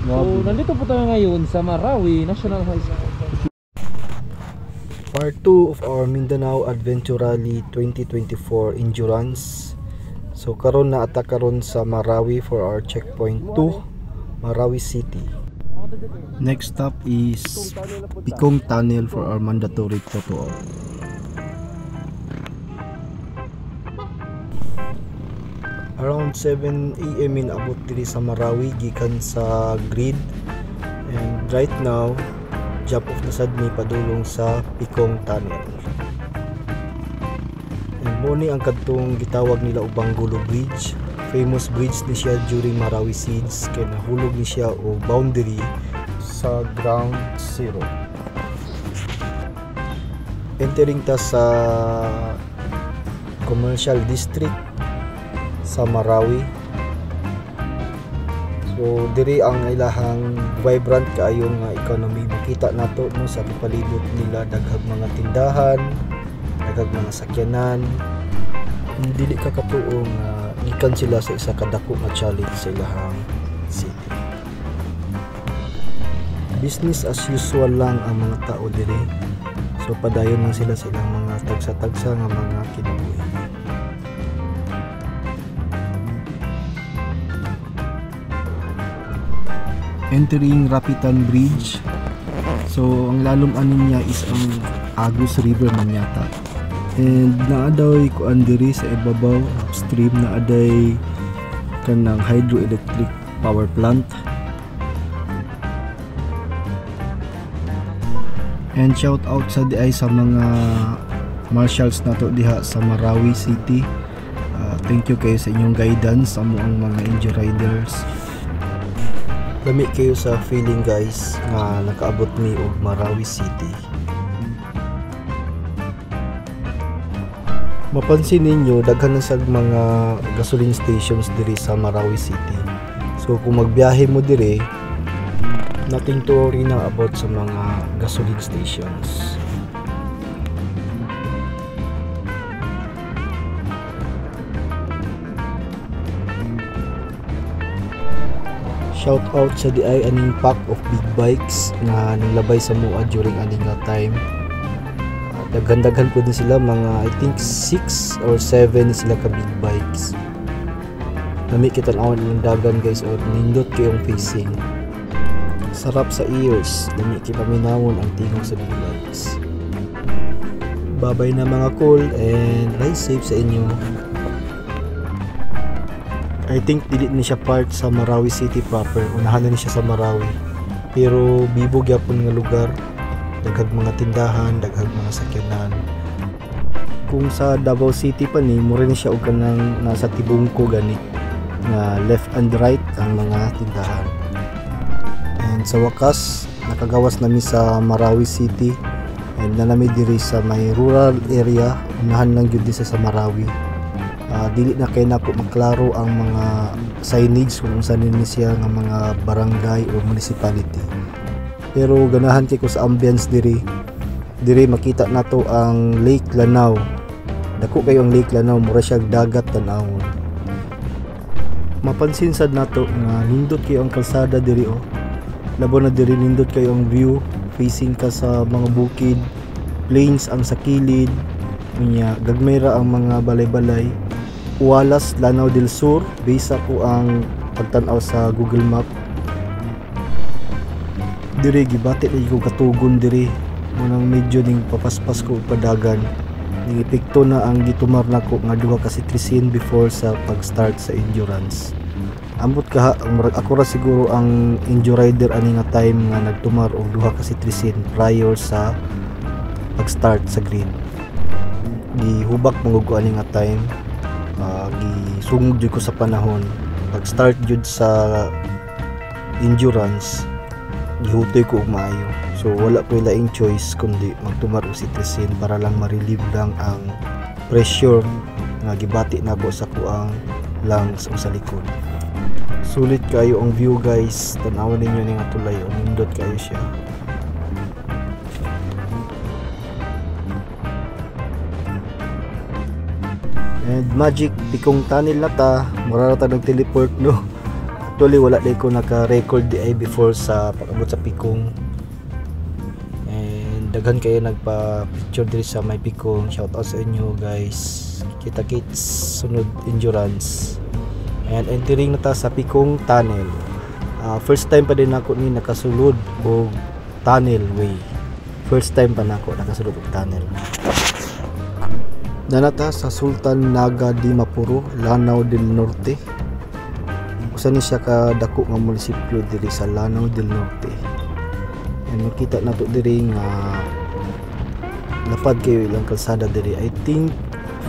So, nandito po tayo ngayon sa Marawi National High School. Part 2 of our Mindanao Adventure Rally 2024 Endurance. So karon na ata karon sa Marawi for our checkpoint 2, Marawi City. Next stop is Picong Tunnel for our mandatory photo op. Around 7 AM in abot diri sa Marawi gikan sa grid, and right now jump off na sad ni padulong sa Picong Tunnel. And muni ang kadtong gitawag nila ubang Gulo Bridge. Famous bridge ni siya during Marawi Siege kay nahulog ni siya o boundary sa ground zero. Entering ta sa commercial district sa Marawi. So diri ang ilahang vibrant kaayo nga economy. Makita nato no sa palibot nila daghang mga tindahan, daghang mga sakyanan. Dili ka katuo nga gikan sila sa isa ka dako nga challenge sa ilahang city. Business as usual lang ang mga tao diri. So padayon lang sila sa ilang mga tagsa-tagsa nga mga kinabuhi. Entering Rapitan Bridge. So ang lalom anin niya is ang Agus River man yata. And naaday kuan diri sa ibabaw upstream naaday kanang hydroelectric power plant. And shout out sa diay sa mga marshals nato diha sa Marawi City. Thank you kayo sa inyong guidance sa ang mga Enjoy Riders. Lami kayo sa feeling guys nga nakaabot mi og Marawi City. Mapansin ninyo daghan na sag mga gasoline stations diri sa Marawi City. So kung magbiyahe mo diri, nothing to worry na about sa mga gasoline stations. Shout out sa diay aning pack of big bikes na nilabay sa mua during aning time. Daghan-daghan po din sila, mga I think 6 or 7 sila ka big bikes. Nami kita awan ng dagan guys, or nindot kayong facing. Sarap sa ears, nami kita minawon ang tingog sa big bikes. Babay na mga cool, and ride safe sa inyo. I think dili ni siya part sa Marawi City proper, unahan na ni siya sa Marawi. Pero bibo gyapon nga lugar, daghang mga tindahan, daghang mga sakyanan. Kung sa Davao City pa ni, mura ni siya og kanang nasa tibungko gani nga left and right ang mga tindahan. And sa wakas, nakagawas nami sa Marawi City, and nanami diri sa may rural area, unahan lang gyud sa Marawi. Dili na kay nako maklaro ang mga signage kung saan ni siya nga mga barangay o municipality. Pero ganahan kay ko sa ambience diri makita nato ang Lake Lanao. Dako kayo ang Lake Lanao, mura siya dagat tan-awon. Mapansin sad nato nga nindot kayo ang kalsada diri labo na diri nindot kayo ang view, facing ka sa mga bukid, plains ang sa kilid, unya gagmay ra ang mga balay-balay. Ualas, Lanao del Sur, base ko ang pagtanaw sa Google Map. Diri gibati na ko katugon diri, munang medyo ning papaspas ko padagan. Ning epekto na ang gitumar nako nga duha ka sitrisin before sa pag-start sa endurance. Ambot ka ako ra siguro ang Enjoy Rider ani nga time nga nagtumar og duha ka sitrisin prior sa pag-start sa grid. Gihubak mangug ko ani nga time. Gisungod jud ko sa panahon. Pag-start jud sa endurance, gihutoy ko og maayo. So wala ko laing choice kundi magtumar og sitrisin para lang ma-relieve lang ang pressure nga gibati nako sa kuang lungs o sa likod. Sulit kayo ang view guys, tan-awon ninyo ning tulay o nindot kayo siya. And magic Picong Tunnel na ta, mura ta nag teleport no. Actually wala day ko naka-record di ay before sa pag-abot sa Pikong. And daghan kayo nagpa-picture diri sa may Pikong. Shout out sa inyo guys. Kita-kits sunod endurance. And entering na ta sa Pikong Tunnel. First time pa din ako ni nakasulod og tunnel way. First time pa nako nakasulod og tunnel. Nanata sa Sultan Naga di Mapuro, Lanao del Norte. Usa ni siya ka dako nga munisipyo diri sa Lanao del Norte. And makita nato diri nga lapad kayo ilang kalsada diri. I think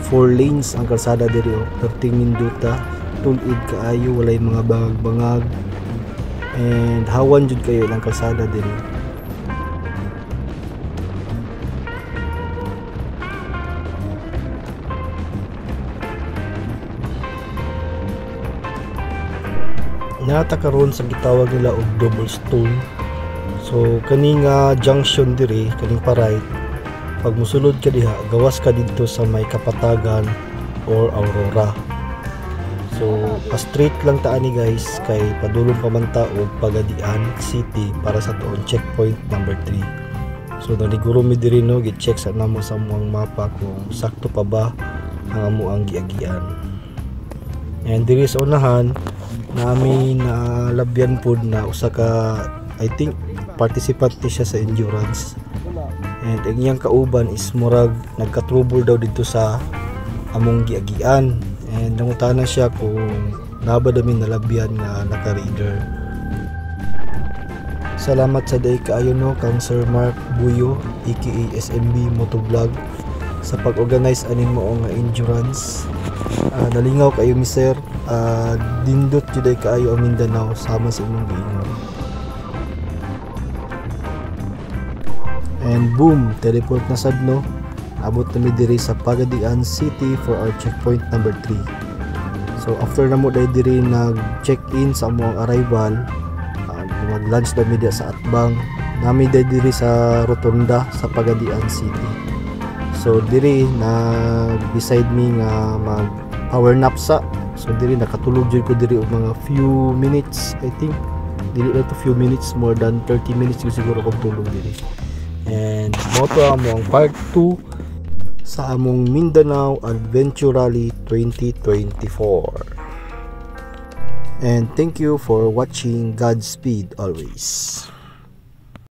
4 lanes ang kalsada diri, perting minduta, tulid kaayo, walay mga bangag-bangag. And hawan jud kayo ilang kalsada diri. Nata karon sa gitawag nila og double stone. So kani nga junction diri, kaning pa right, pag musulod ka diha, gawas ka dito sa may Kapatagan or Aurora. So pa-straight lang ta ani guys, kay padulong pa man ta og Pagadian City para sa tuon checkpoint number 3. So naniguro mi diri no, gi-check sa namo sa amuang mapa kung sakto pa ba ang amuang giagian. And diri sa unahan namin na labyan pod na usa ka, I think participant ni siya sa endurance. And ang iyang kauban is murag nagka-trouble daw dito sa among giagian. And nangutana siya kung naba damin nalabyan nga naka-reader. Salamat sa day kaayo no kang Sir Mark Buyo aka SMB Motovlog sa pag-organize anin mo nga endurance. Nalingaw kayo mi sir. Dindot juday kaayo ang Mindanao sama sa imong giingon. And boom, teleport na sad no. Abot na mi diri sa Pagadian City for our checkpoint number 3. So after na mo dai diri nag-check-in sa among arrival, mag-lunch na mi sa Atbang. Nami dai diri sa Rotonda sa Pagadian City. So diri beside me nga mag power nap sa. So diri nakatulog jud ko diri og mga few minutes, I think. Dili na to few minutes, more than 30 minutes ko siguro kog tulog diri. And mo to among part 2 sa among Mindanao Adventure Rally 2024. And thank you for watching. Godspeed always.